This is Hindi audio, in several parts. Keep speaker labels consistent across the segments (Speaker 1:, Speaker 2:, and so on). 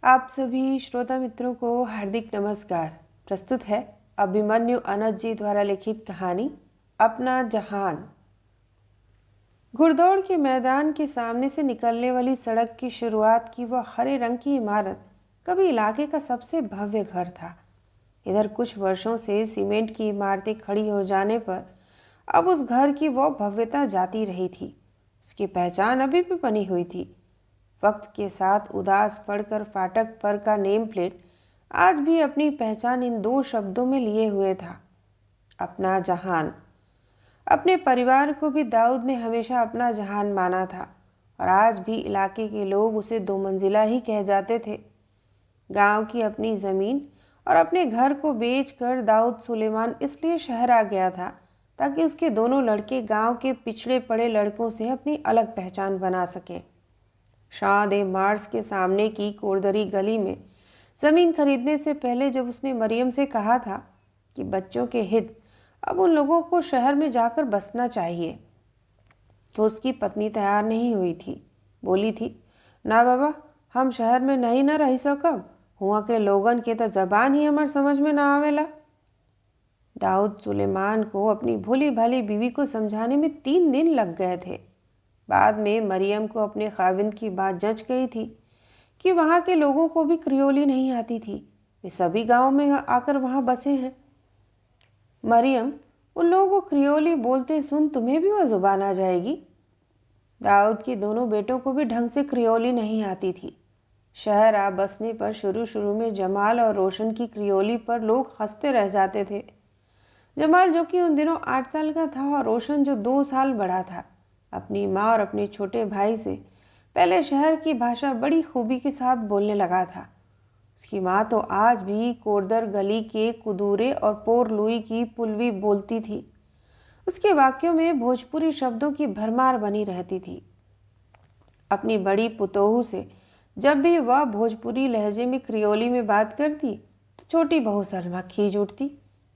Speaker 1: आप सभी श्रोता मित्रों को हार्दिक नमस्कार। प्रस्तुत है अभिमन्यु अनज जी द्वारा लिखित कहानी अपना जहान। घुड़दौड़ के मैदान के सामने से निकलने वाली सड़क की शुरुआत की वह हरे रंग की इमारत कभी इलाके का सबसे भव्य घर था। इधर कुछ वर्षों से सीमेंट की इमारतें खड़ी हो जाने पर अब उस घर की वह भव्यता जाती रही थी। उसकी पहचान अभी भी बनी हुई थी। वक्त के साथ उदास पड़कर फाटक पर का नेम प्लेट आज भी अपनी पहचान इन दो शब्दों में लिए हुए था, अपना जहान। अपने परिवार को भी दाऊद ने हमेशा अपना जहान माना था और आज भी इलाके के लोग उसे दो मंजिला ही कह जाते थे। गांव की अपनी ज़मीन और अपने घर को बेचकर दाऊद सुलेमान इसलिए शहर आ गया था ताकि उसके दोनों लड़के गांव के पिछड़े पड़े लड़कों से अपनी अलग पहचान बना सकें। शाद ए मार्स के सामने की कोरदरी गली में ज़मीन खरीदने से पहले जब उसने मरियम से कहा था कि बच्चों के हित अब उन लोगों को शहर में जाकर बसना चाहिए, तो उसकी पत्नी तैयार नहीं हुई थी। बोली थी, ना बाबा, हम शहर में नहीं ना रह सकब। हुआ के लोगन के तो जबान ही हमार समझ में ना आवेला। दाऊद सुलेमान को अपनी भोली भाली बीवी को समझाने में 3 दिन लग गए थे। बाद में मरियम को अपने खाविंद की बात जच गई थी कि वहाँ के लोगों को भी क्रियोली नहीं आती थी। वे सभी गांव में आकर वहाँ बसे हैं। मरियम, उन लोगों को क्रियोली बोलते सुन तुम्हें भी वह जुबान आ जाएगी। दाऊद के दोनों बेटों को भी ढंग से क्रियोली नहीं आती थी। शहर आ बसने पर शुरू शुरू में जमाल और रोशन की क्रियोली पर लोग हंसते रह जाते थे। जमाल, जो कि उन दिनों 8 साल का था, और रोशन, जो 2 साल बड़ा था, अपनी माँ और अपने छोटे भाई से पहले शहर की भाषा बड़ी खूबी के साथ बोलने लगा था। उसकी माँ तो आज भी कोरदर गली के कुदूरे और पोरलुई की पुलवी बोलती थी। उसके वाक्यों में भोजपुरी शब्दों की भरमार बनी रहती थी। अपनी बड़ी पुतोहू से जब भी वह भोजपुरी लहजे में क्रियोली में बात करती तो छोटी बहू सलमा खींच उठती।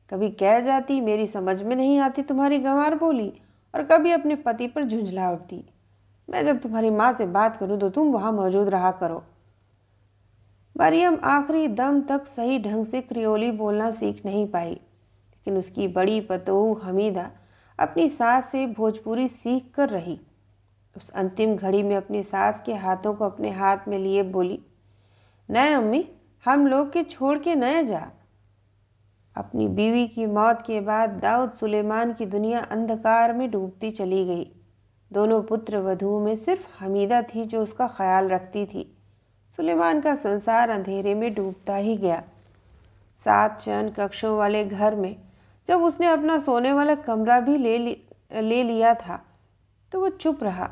Speaker 1: कभी कह जाती, मेरी समझ में नहीं आती तुम्हारी गंवार बोली, और कभी अपने पति पर झुंझला उठती, मैं जब तुम्हारी माँ से बात करूँ तो तुम वहाँ मौजूद रहा करो। मरियम आखिरी दम तक सही ढंग से क्रियोली बोलना सीख नहीं पाई, लेकिन उसकी बड़ी पतोहू हमीदा अपनी सास से भोजपुरी सीख कर रही। उस अंतिम घड़ी में अपनी सास के हाथों को अपने हाथ में लिए बोली, नए अम्मी, हम लोग के छोड़ के नए जा। अपनी बीवी की मौत के बाद दाऊद सुलेमान की दुनिया अंधकार में डूबती चली गई। दोनों पुत्र वधुओं में सिर्फ हमीदा थी जो उसका ख्याल रखती थी। सुलेमान का संसार अंधेरे में डूबता ही गया। 7 शयन कक्षों वाले घर में जब उसने अपना सोने वाला कमरा भी ले लिया था तो वो चुप रहा।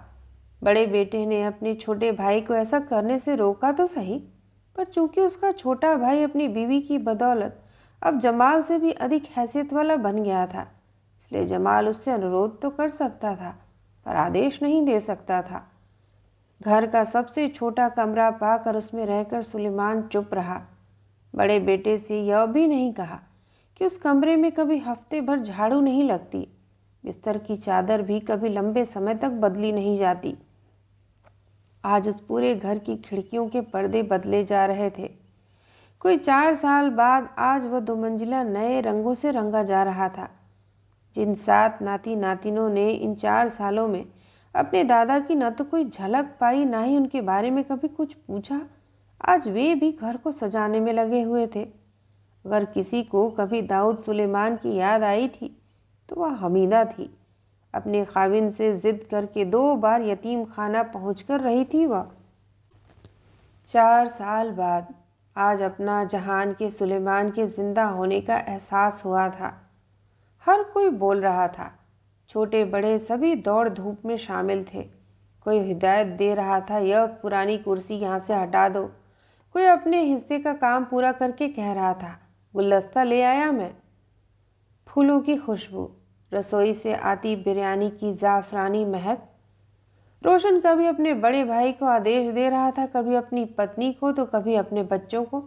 Speaker 1: बड़े बेटे ने अपने छोटे भाई को ऐसा करने से रोका तो सही, पर चूंकि उसका छोटा भाई अपनी बीवी की बदौलत अब जमाल से भी अधिक हैसियत वाला बन गया था, इसलिए जमाल उससे अनुरोध तो कर सकता था पर आदेश नहीं दे सकता था। घर का सबसे छोटा कमरा पाकर उसमें रहकर सुलेमान चुप रहा। बड़े बेटे से यह भी नहीं कहा कि उस कमरे में कभी हफ्ते भर झाड़ू नहीं लगती, बिस्तर की चादर भी कभी लंबे समय तक बदली नहीं जाती। आज उस पूरे घर की खिड़कियों के पर्दे बदले जा रहे थे। कोई 4 साल बाद आज वह 2 मंजिला नए रंगों से रंगा जा रहा था। जिन 7 नाती नातिनों ने इन 4 सालों में अपने दादा की न तो कोई झलक पाई, ना ही उनके बारे में कभी कुछ पूछा, आज वे भी घर को सजाने में लगे हुए थे। अगर किसी को कभी दाऊद सुलेमान की याद आई थी तो वह हमीदा थी। अपने खाविन से जिद करके 2 बार यतीम खाना पहुँच रही थी वह। 4 साल बाद आज अपना जहान के सुलेमान के जिंदा होने का एहसास हुआ था। हर कोई बोल रहा था, छोटे बड़े सभी दौड़ धूप में शामिल थे। कोई हिदायत दे रहा था, यह पुरानी कुर्सी यहाँ से हटा दो। कोई अपने हिस्से का काम पूरा करके कह रहा था, गुलदस्ता ले आया मैं। फूलों की खुशबू, रसोई से आती बिरयानी की ज़ाफ़रानी महक। रोशन कभी अपने बड़े भाई को आदेश दे रहा था, कभी अपनी पत्नी को तो कभी अपने बच्चों को।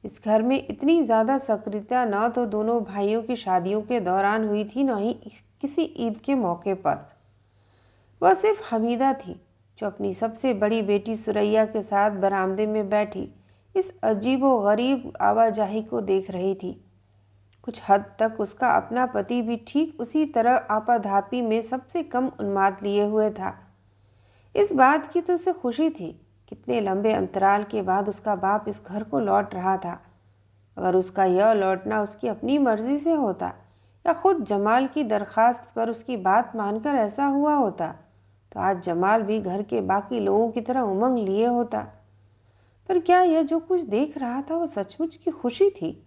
Speaker 1: इस घर में इतनी ज़्यादा सक्रियता न तो दोनों भाइयों की शादियों के दौरान हुई थी, न ही किसी ईद के मौके पर। वह सिर्फ हमीदा थी जो अपनी सबसे बड़ी बेटी सुरैया के साथ बरामदे में बैठी इस अजीबो गरीब आवाजाही को देख रही थी। कुछ हद तक उसका अपना पति भी ठीक उसी तरह आपाधापी में सबसे कम उन्माद लिए हुए था। इस बात की तो उसे खुशी थी, कितने लंबे अंतराल के बाद उसका बाप इस घर को लौट रहा था। अगर उसका यह लौटना उसकी अपनी मर्जी से होता या खुद जमाल की दरखास्त पर उसकी बात मानकर ऐसा हुआ होता, तो आज जमाल भी घर के बाकी लोगों की तरह उमंग लिए होता। पर क्या यह जो कुछ देख रहा था वो सचमुच की खुशी थी?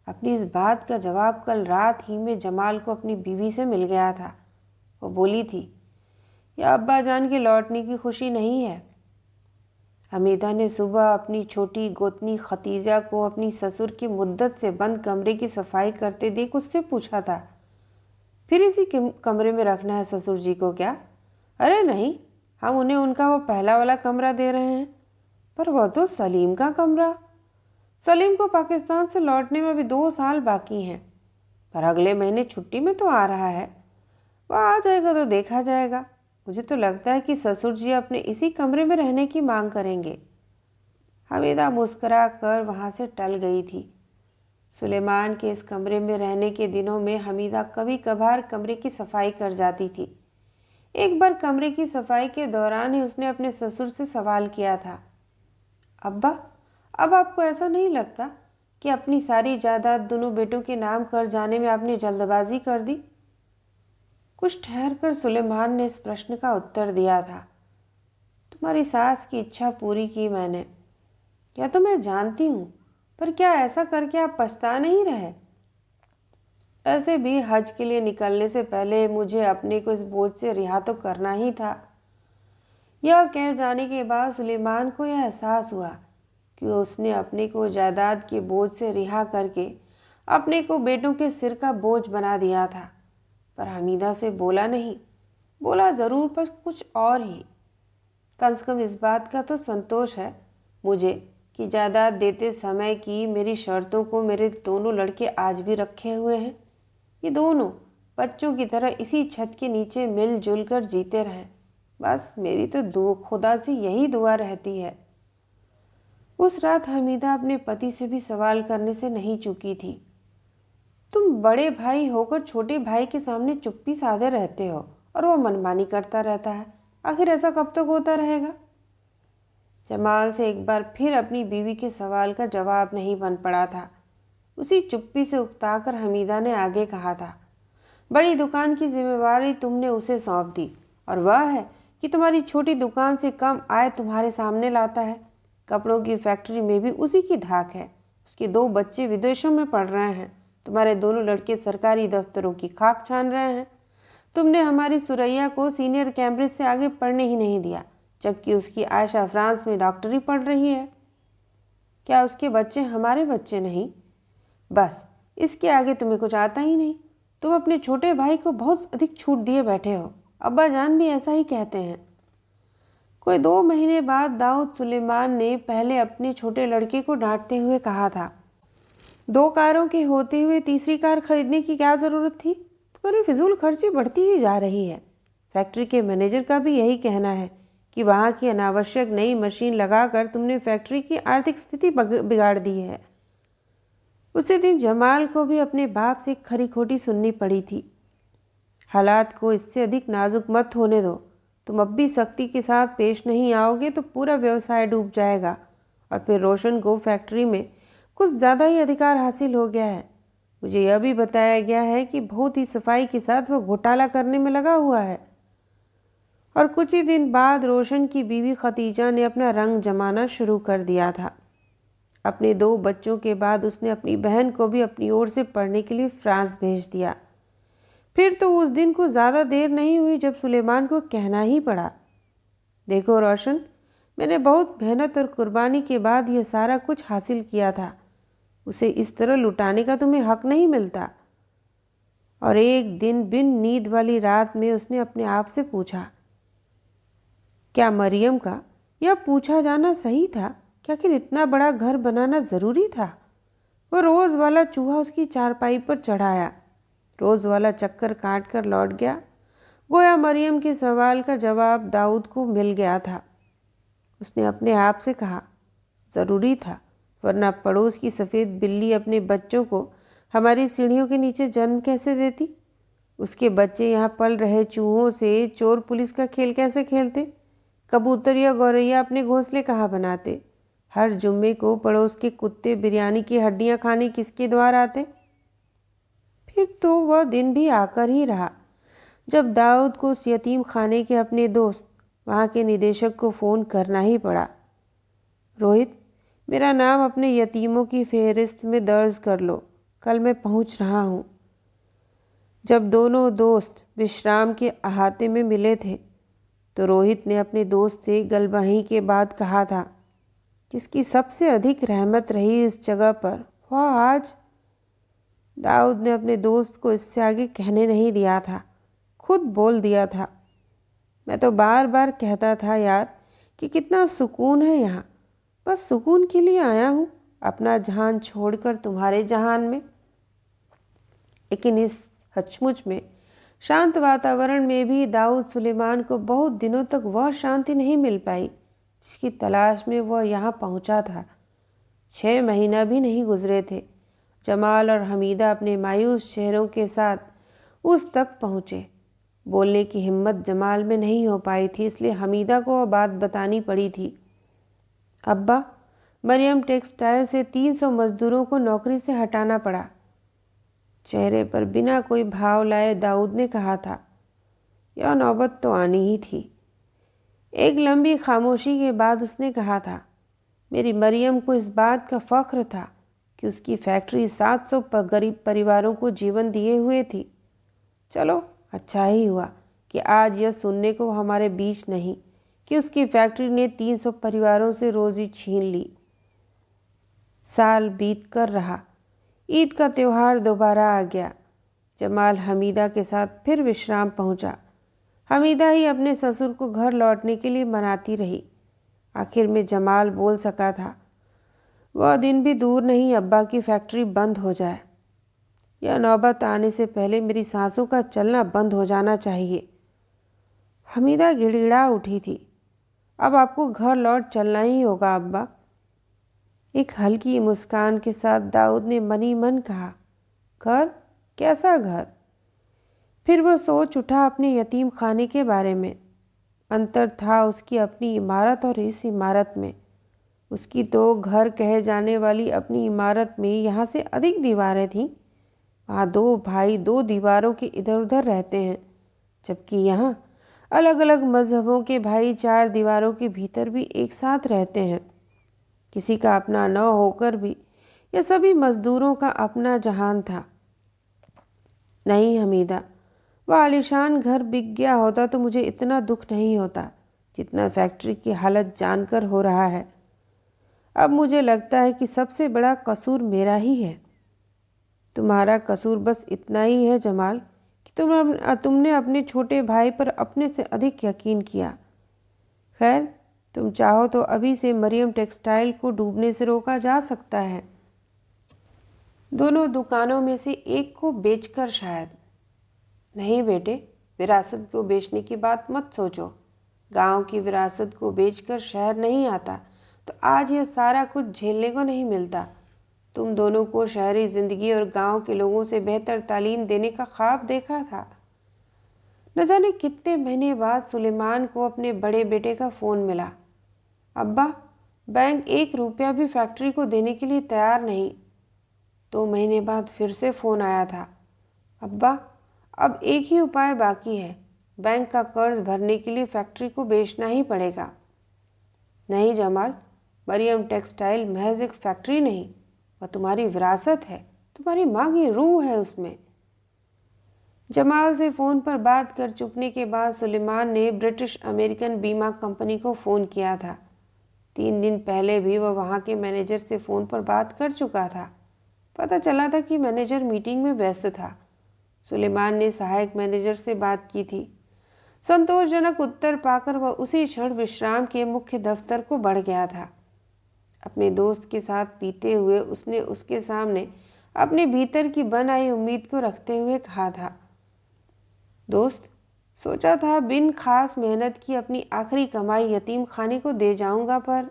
Speaker 1: अपनी इस बात का जवाब कल रात ही में जमाल को अपनी बीवी से मिल गया था। वो बोली थी, यह अब्बा जान के लौटने की खुशी नहीं है। हमीदा ने सुबह अपनी छोटी गोतनी खतीजा को अपनी ससुर की मुद्दत से बंद कमरे की सफाई करते देख उससे पूछा था, फिर इसी कमरे में रखना है ससुर जी को क्या? अरे नहीं, हम उन्हें उनका वो पहला वाला कमरा दे रहे हैं। पर वह तो सलीम का कमरा। सलीम को पाकिस्तान से लौटने में अभी 2 साल बाकी हैं, पर अगले महीने छुट्टी में तो आ रहा है। वह आ जाएगा तो देखा जाएगा। मुझे तो लगता है कि ससुर जी अपने इसी कमरे में रहने की मांग करेंगे। हमीदा मुस्करा कर वहाँ से टल गई थी। सुलेमान के इस कमरे में रहने के दिनों में हमीदा कभी कभार कमरे की सफाई कर जाती थी। एक बार कमरे की सफाई के दौरान ही उसने अपने ससुर से सवाल किया था, अब्बा, अब आपको ऐसा नहीं लगता कि अपनी सारी जायदाद दोनों बेटों के नाम कर जाने में आपने जल्दबाजी कर दी? कुछ ठहर कर सुलेमान ने इस प्रश्न का उत्तर दिया था, तुम्हारी सास की इच्छा पूरी की मैंने। यह तो मैं जानती हूँ, पर क्या ऐसा करके आप पछता नहीं रहे? ऐसे भी हज के लिए निकलने से पहले मुझे अपने को इस बोझ से रिहा तो करना ही था। यह कह जाने के बाद सुलेमान को यह एहसास हुआ कि उसने अपने को जायदाद के बोझ से रिहा करके अपने को बेटों के सिर का बोझ बना दिया था। पर हमीदा से बोला नहीं, बोला ज़रूर, पर कुछ और ही। कम से कम इस बात का तो संतोष है मुझे कि जायदाद देते समय की मेरी शर्तों को मेरे दोनों लड़के आज भी रखे हुए हैं। ये दोनों बच्चों की तरह इसी छत के नीचे मिलजुल कर जीते रहें। बस मेरी तो खुदा से यही दुआ रहती है। उस रात हमीदा अपने पति से भी सवाल करने से नहीं चूकी थी। तुम बड़े भाई होकर छोटे भाई के सामने चुप्पी साधे रहते हो और वो मनमानी करता रहता है। आखिर ऐसा कब तक होता रहेगा? जमाल से एक बार फिर अपनी बीवी के सवाल का जवाब नहीं बन पड़ा था। उसी चुप्पी से उकताकर हमीदा ने आगे कहा था, बड़ी दुकान की जिम्मेवारी तुमने उसे सौंप दी और वह है कि तुम्हारी छोटी दुकान से कम आय तुम्हारे सामने लाता है। कपड़ों की फैक्ट्री में भी उसी की धाक है। उसके 2 बच्चे विदेशों में पढ़ रहे हैं। तुम्हारे दोनों लड़के सरकारी दफ्तरों की खाक छान रहे हैं। तुमने हमारी सुरैया को सीनियर कैम्ब्रिज से आगे पढ़ने ही नहीं दिया, जबकि उसकी आयशा फ्रांस में डॉक्टरी पढ़ रही है। क्या उसके बच्चे हमारे बच्चे नहीं? बस इसके आगे तुम्हें कुछ आता ही नहीं। तुम अपने छोटे भाई को बहुत अधिक छूट दिए बैठे हो। अब्बा जान भी ऐसा ही कहते हैं। कोई 2 महीने बाद दाऊद सुलेमान ने पहले अपने छोटे लड़के को डांटते हुए कहा था, 2 कारों के होते हुए तीसरी कार खरीदने की क्या ज़रूरत थी? तुम्हारी फिजूल खर्ची बढ़ती ही जा रही है। फैक्ट्री के मैनेजर का भी यही कहना है कि वहाँ की अनावश्यक नई मशीन लगाकर तुमने फैक्ट्री की आर्थिक स्थिति बिगाड़ दी है। उसी दिन जमाल को भी अपने बाप से खरी खोटी सुननी पड़ी थी। हालात को इससे अधिक नाजुक मत होने दो। तुम अब भी सख्ती के साथ पेश नहीं आओगे तो पूरा व्यवसाय डूब जाएगा और फिर रोशन को फैक्ट्री में कुछ ज़्यादा ही अधिकार हासिल हो गया है। मुझे यह भी बताया गया है कि बहुत ही सफाई के साथ वह घोटाला करने में लगा हुआ है। और कुछ ही दिन बाद रोशन की बीवी खतीजा ने अपना रंग जमाना शुरू कर दिया था। अपने 2 बच्चों के बाद उसने अपनी बहन को भी अपनी ओर से पढ़ने के लिए फ्रांस भेज दिया। फिर तो उस दिन को ज़्यादा देर नहीं हुई जब सुलेमान को कहना ही पड़ा, देखो रोशन, मैंने बहुत मेहनत और कुर्बानी के बाद यह सारा कुछ हासिल किया था। उसे इस तरह लुटाने का तुम्हें हक नहीं मिलता। और एक दिन बिन नींद वाली रात में उसने अपने आप से पूछा, क्या मरियम का यह पूछा जाना सही था कि आखिर इतना बड़ा घर बनाना ज़रूरी था? वो रोज़ वाला चूहा उसकी चारपाई पर चढ़ाया, रोज़ वाला चक्कर काट कर लौट गया। गोया मरियम के सवाल का जवाब दाऊद को मिल गया था। उसने अपने आप से कहा, ज़रूरी था, वरना पड़ोस की सफ़ेद बिल्ली अपने बच्चों को हमारी सीढ़ियों के नीचे जन्म कैसे देती? उसके बच्चे यहाँ पल रहे चूहों से चोर पुलिस का खेल कैसे खेलते? कबूतर या गौरैया अपने घोंसले कहाँ बनाते? हर जुम्मे को पड़ोस के कुत्ते बिरयानी की हड्डियाँ खाने किसके द्वार आते? फिर तो वह दिन भी आकर ही रहा जब दाऊद को उस यतीम खाने के अपने दोस्त वहाँ के निदेशक को फ़ोन करना ही पड़ा। रोहित, मेरा नाम अपने यतीमों की फहरिस्त में दर्ज कर लो, कल मैं पहुँच रहा हूँ। जब दोनों दोस्त विश्राम के अहाते में मिले थे तो रोहित ने अपने दोस्त से गलबही के बाद कहा था, जिसकी सबसे अधिक रहमत रही इस जगह पर वह आज। दाऊद ने अपने दोस्त को इससे आगे कहने नहीं दिया था, खुद बोल दिया था। मैं तो बार बार कहता था यार कि कितना सुकून है यहाँ, बस सुकून के लिए आया हूँ, अपना जहान छोड़कर तुम्हारे जहान में। लेकिन इस सचमुच में शांत वातावरण में भी दाऊद सुलेमान को बहुत दिनों तक वह शांति नहीं मिल पाई जिसकी तलाश में वह यहाँ पहुँचा था। 6 महीना भी नहीं गुजरे थे, जमाल और हमीदा अपने मायूस चेहरों के साथ उस तक पहुँचे। बोलने की हिम्मत जमाल में नहीं हो पाई थी, इसलिए हमीदा को वह बात बतानी पड़ी थी। अब्बा, मरियम टेक्सटाइल से 300 मजदूरों को नौकरी से हटाना पड़ा। चेहरे पर बिना कोई भाव लाए दाऊद ने कहा था। यह नौबत तो आनी ही थी। एक लंबी खामोशी के बाद उसने कहा था, मेरी मरियम को इस बात का फ़ख्र था कि उसकी फैक्ट्री 700 गरीब परिवारों को जीवन दिए हुए थी। चलो, अच्छा ही हुआ कि आज यह सुनने को हमारे बीच नहीं कि उसकी फैक्ट्री ने 300 परिवारों से रोज़ी छीन ली। साल बीत कर रहा, ईद का त्यौहार दोबारा आ गया। जमाल हमीदा के साथ फिर विश्राम पहुंचा। हमीदा ही अपने ससुर को घर लौटने के लिए मनाती रही। आखिर में जमाल बोल सका था, वह दिन भी दूर नहीं अब्बा की फैक्ट्री बंद हो जाए। यह नौबत आने से पहले मेरी सांसों का चलना बंद हो जाना चाहिए। हमीदा गिड़गिड़ा उठी थी। अब आपको घर लौट चलना ही होगा अब्बा। एक हल्की मुस्कान के साथ दाऊद ने मनी मन कहा, घर? कैसा घर? फिर वह सोच उठा अपने यतीम खाने के बारे में। अंतर था उसकी अपनी इमारत और इस इमारत में। उसकी तो घर कहे जाने वाली अपनी इमारत में यहाँ से अधिक दीवारें थीं। वहाँ 2 भाई 2 दीवारों के इधर उधर रहते हैं, जबकि यहाँ अलग अलग मजहबों के भाई 4 दीवारों के भीतर भी एक साथ रहते हैं। किसी का अपना न होकर भी यह सभी मजदूरों का अपना जहान था। नहीं हमीदा, वह आलीशान घर बिक गया होता तो मुझे इतना दुख नहीं होता जितना फैक्ट्री की हालत जानकर हो रहा है। अब मुझे लगता है कि सबसे बड़ा कसूर मेरा ही है। तुम्हारा कसूर बस इतना ही है जमाल कि तुमने अपने छोटे भाई पर अपने से अधिक यकीन किया। खैर, तुम चाहो तो अभी से मरियम टेक्सटाइल को डूबने से रोका जा सकता है। दोनों दुकानों में से एक को बेचकर शायद। नहीं बेटे, विरासत को बेचने की बात मत सोचो। गांव की विरासत को बेचकर शहर नहीं आता तो आज यह सारा कुछ झेलने को नहीं मिलता। तुम दोनों को शहरी जिंदगी और गांव के लोगों से बेहतर तालीम देने का ख्वाब देखा था। न जाने कितने महीने बाद सुलेमान को अपने बड़े बेटे का फ़ोन मिला। अब्बा, बैंक 1 रुपया भी फैक्ट्री को देने के लिए तैयार नहीं। 2 महीने बाद फिर से फ़ोन आया था। अब्बा, अब एक ही उपाय बाकी है, बैंक का कर्ज भरने के लिए फैक्ट्री को बेचना ही पड़ेगा। नहीं जमाल, मरियम टेक्सटाइल महज एक फैक्ट्री नहीं, वह तुम्हारी विरासत है, तुम्हारी माँ की रूह है उसमें। जमाल से फ़ोन पर बात कर चुकने के बाद सुलेमान ने ब्रिटिश अमेरिकन बीमा कंपनी को फ़ोन किया था। 3 दिन पहले भी वह वहाँ के मैनेजर से फ़ोन पर बात कर चुका था। पता चला था कि मैनेजर मीटिंग में व्यस्त था। सुलेमान ने सहायक मैनेजर से बात की थी। संतोषजनक उत्तर पाकर वह उसी क्षण विश्राम के मुख्य दफ्तर को बढ़ गया था। अपने दोस्त के साथ पीते हुए उसने उसके सामने अपने भीतर की बन आई उम्मीद को रखते हुए कहा था, दोस्त, सोचा था बिन खास मेहनत की अपनी आखिरी कमाई यतीम खाने को दे जाऊंगा, पर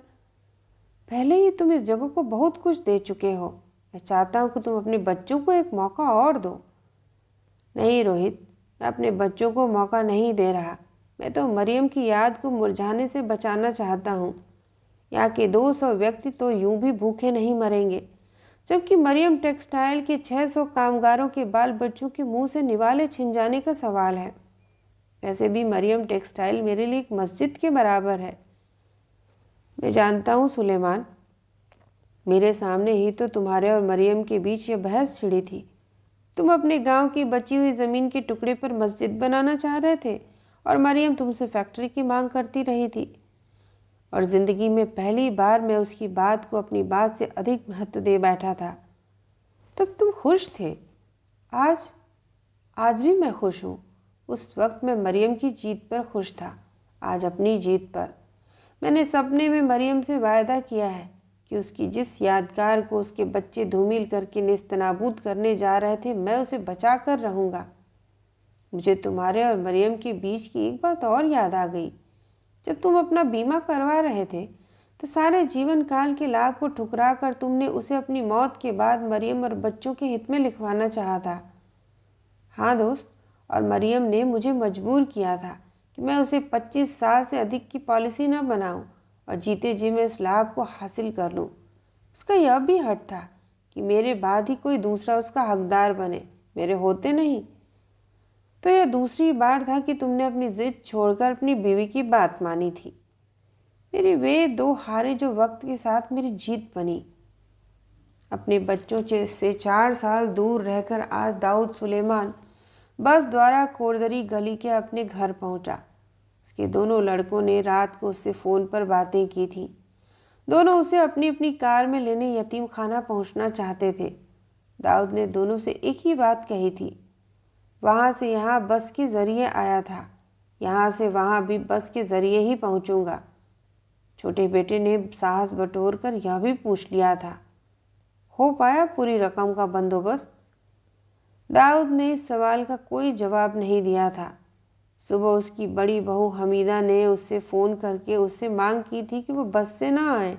Speaker 1: पहले ही तुम इस जगह को बहुत कुछ दे चुके हो। मैं चाहता हूँ कि तुम अपने बच्चों को एक मौका और दो। नहीं रोहित, मैं अपने बच्चों को मौका नहीं दे रहा। मैं तो मरियम की याद को मुरझाने से बचाना चाहता हूँ। यहाँ के 200 व्यक्ति तो यूं भी भूखे नहीं मरेंगे, जबकि मरियम टेक्सटाइल के 600 कामगारों के बाल बच्चों के मुंह से निवाले छिन जाने का सवाल है। वैसे भी मरियम टेक्सटाइल मेरे लिए एक मस्जिद के बराबर है। मैं जानता हूँ सुलेमान, मेरे सामने ही तो तुम्हारे और मरियम के बीच यह बहस छिड़ी थी। तुम अपने गांव की बची हुई ज़मीन के टुकड़े पर मस्जिद बनाना चाह रहे थे और मरियम तुमसे फैक्ट्री की मांग करती रही थी। और ज़िंदगी में पहली बार मैं उसकी बात को अपनी बात से अधिक महत्व दे बैठा था। तब तुम खुश थे। आज आज भी मैं खुश हूँ। उस वक्त मैं मरियम की जीत पर खुश था, आज अपनी जीत पर। मैंने सपने में मरियम से वायदा किया है कि उसकी जिस यादगार को उसके बच्चे धूमिल करके नेस्तनाबूद करने जा रहे थे, मैं उसे बचा कर रहूँगा। मुझे तुम्हारे और मरियम के बीच की एक बात और याद आ गई। जब तुम अपना बीमा करवा रहे थे तो सारे जीवन काल के लाभ को ठुकरा कर तुमने उसे अपनी मौत के बाद मरियम और बच्चों के हित में लिखवाना चाहा था। हाँ दोस्त, और मरियम ने मुझे मजबूर किया था कि मैं उसे 25 साल से अधिक की पॉलिसी न बनाऊं और जीते जी मैं इस लाभ को हासिल कर लूं। उसका यह भी हक था कि मेरे बाद ही कोई दूसरा उसका हकदार बने, मेरे होते नहीं। तो यह दूसरी बार था कि तुमने अपनी जिद छोड़कर अपनी बीवी की बात मानी थी। मेरी वे 2 हारें जो वक्त के साथ मेरी जीत बनी। अपने बच्चों से 4 साल दूर रहकर आज दाऊद सुलेमान बस द्वारा कोरदरी गली के अपने घर पहुंचा। उसके दोनों लड़कों ने रात को उससे फ़ोन पर बातें की थी। दोनों उसे अपनी अपनी कार में लेने यतीम खाना पहुंचना चाहते थे। दाऊद ने दोनों से एक ही बात कही थी। वहाँ से यहाँ बस के ज़रिए आया था, यहाँ से वहाँ भी बस के ज़रिए ही पहुँचूँगा। छोटे बेटे ने साहस बटोर कर यह भी पूछ लिया था, हो पाया पूरी रकम का बंदोबस्त? दाऊद ने इस सवाल का कोई जवाब नहीं दिया था। सुबह उसकी बड़ी बहू हमीदा ने उससे फ़ोन करके उससे मांग की थी कि वो बस से ना आए।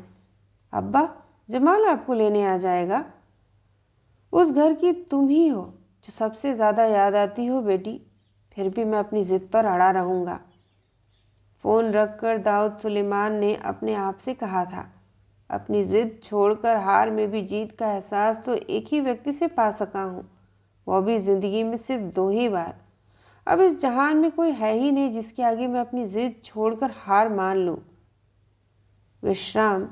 Speaker 1: अब्बा, जमाल आपको लेने आ जाएगा। उस घर की तुम ही हो जो सबसे ज़्यादा याद आती हो बेटी। फिर भी मैं अपनी ज़िद पर अड़ा रहूँगा। फ़ोन रखकर दाऊद सुलेमान ने अपने आप से कहा था, अपनी ज़िद छोड़कर हार में भी जीत का एहसास तो एक ही व्यक्ति से पा सका हूँ, वह भी ज़िंदगी में सिर्फ 2 ही बार। अब इस जहान में कोई है ही नहीं जिसके आगे मैं अपनी ज़िद छोड़कर हार मान लूँ। विश्राम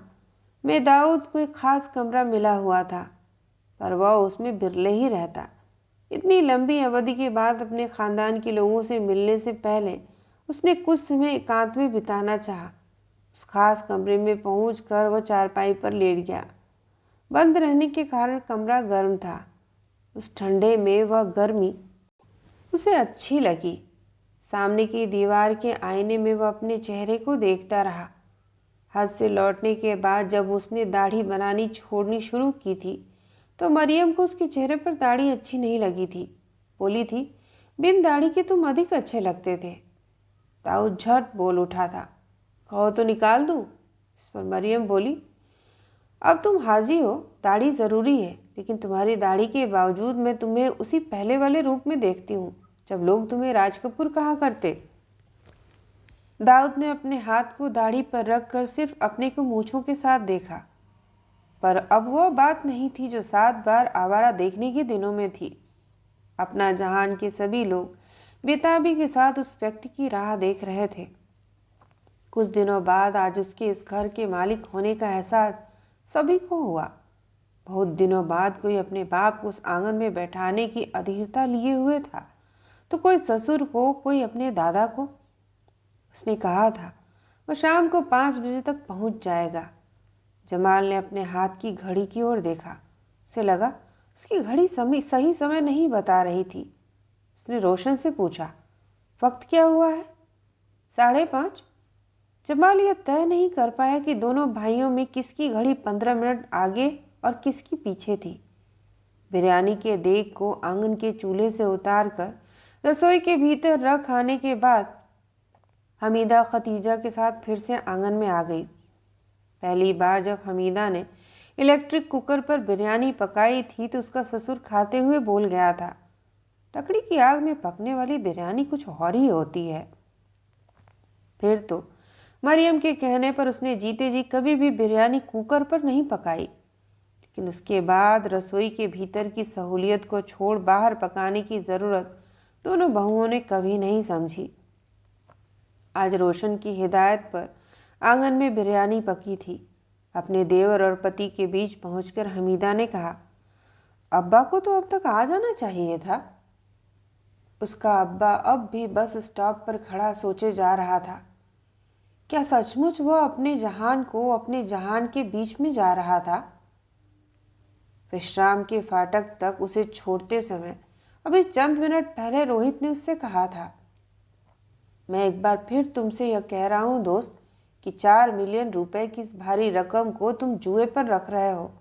Speaker 1: में दाऊद को एक खास कमरा मिला हुआ था, पर वह उसमें बिरले ही रहता। इतनी लंबी अवधि के बाद अपने ख़ानदान के लोगों से मिलने से पहले उसने कुछ समय एकांत में बिताना चाहा। उस खास कमरे में पहुंचकर वह चारपाई पर लेट गया। बंद रहने के कारण कमरा गर्म था। उस ठंडे में वह गर्मी उसे अच्छी लगी। सामने की दीवार के आईने में वह अपने चेहरे को देखता रहा। हज से लौटने के बाद जब उसने दाढ़ी बनानी छोड़नी शुरू की थी तो मरियम को उसके चेहरे पर दाढ़ी अच्छी नहीं लगी थी। बोली थी, बिन दाढ़ी के तुम अधिक अच्छे लगते थे। दाऊद झट बोल उठा था, कहो तो निकाल दूँ? इस पर मरियम बोली, अब तुम हाजी हो, दाढ़ी ज़रूरी है, लेकिन तुम्हारी दाढ़ी के बावजूद मैं तुम्हें उसी पहले वाले रूप में देखती हूँ जब लोग तुम्हें राज कपूर कहा करते। दाऊद ने अपने हाथ को दाढ़ी पर रखकर सिर्फ अपने को मूंछों के साथ देखा, पर अब वह बात नहीं थी जो 7 बार आवारा देखने के दिनों में थी। अपना जहान के सभी लोग बेताबी के साथ उस व्यक्ति की राह देख रहे थे। कुछ दिनों बाद आज उसके इस घर के मालिक होने का एहसास सभी को हुआ। बहुत दिनों बाद कोई अपने बाप को उस आंगन में बैठाने की अधीरता लिए हुए था, तो कोई ससुर को, कोई अपने दादा को। उसने कहा था वह शाम को 5 बजे तक पहुंच जाएगा। जमाल ने अपने हाथ की घड़ी की ओर देखा। उसे लगा उसकी घड़ी सही समय नहीं बता रही थी। उसने रोशन से पूछा, वक्त क्या हुआ है? 5:30। जमाल यह तय नहीं कर पाया कि दोनों भाइयों में किसकी घड़ी 15 मिनट आगे और किसकी पीछे थी। बिरयानी के देग को आंगन के चूल्हे से उतारकर रसोई के भीतर रख आने के बाद हमीदा खतीजा के साथ फिर से आंगन में आ गई। पहली बार जब हमीदा ने इलेक्ट्रिक कुकर पर बिरयानी पकाई थी तो उसका ससुर खाते हुए बोल गया था, लकड़ी की आग में पकने वाली बिरयानी कुछ और ही होती है। फिर तो मरियम के कहने पर उसने जीते जी कभी भी बिरयानी कुकर पर नहीं पकाई, लेकिन उसके बाद रसोई के भीतर की सहूलियत को छोड़ बाहर पकाने की ज़रूरत दोनों बहुओं ने कभी नहीं समझी। आज रोशन की हिदायत पर आंगन में बिरयानी पकी थी। अपने देवर और पति के बीच पहुंचकर हमीदा ने कहा, अब्बा को तो अब तक आ जाना चाहिए था। उसका अब्बा अब भी बस स्टॉप पर खड़ा सोचे जा रहा था, क्या सचमुच वह अपने जहान को अपने जहान के बीच में जा रहा था? विश्राम के फाटक तक उसे छोड़ते समय अभी चंद मिनट पहले रोहित ने उससे कहा था, मैं एक बार फिर तुमसे यह कह रहा हूं दोस्त कि 4 मिलियन रुपए की इस भारी रकम को तुम जुए पर रख रहे हो।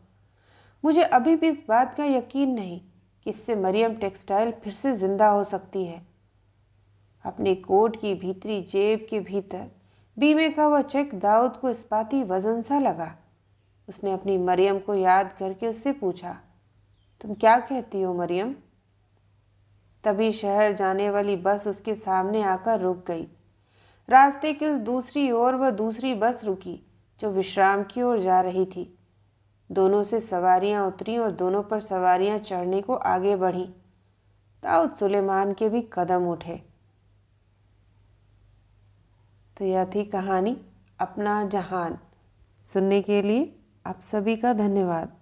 Speaker 1: मुझे अभी भी इस बात का यकीन नहीं कि इससे मरियम टेक्सटाइल फिर से जिंदा हो सकती है। अपने कोट की भीतरी जेब के भीतर बीमे का वह चेक दाऊद को इस्पाती वजन सा लगा। उसने अपनी मरियम को याद करके उससे पूछा, तुम क्या कहती हो मरियम? तभी शहर जाने वाली बस उसके सामने आकर रुक गई। रास्ते की उस दूसरी ओर वह दूसरी बस रुकी जो विश्राम की ओर जा रही थी। दोनों से सवारियां उतरी और दोनों पर सवारियां चढ़ने को आगे बढ़ीं। दाऊद सुलेमान के भी कदम उठे। तो यह थी कहानी अपना जहान। सुनने के लिए आप सभी का धन्यवाद।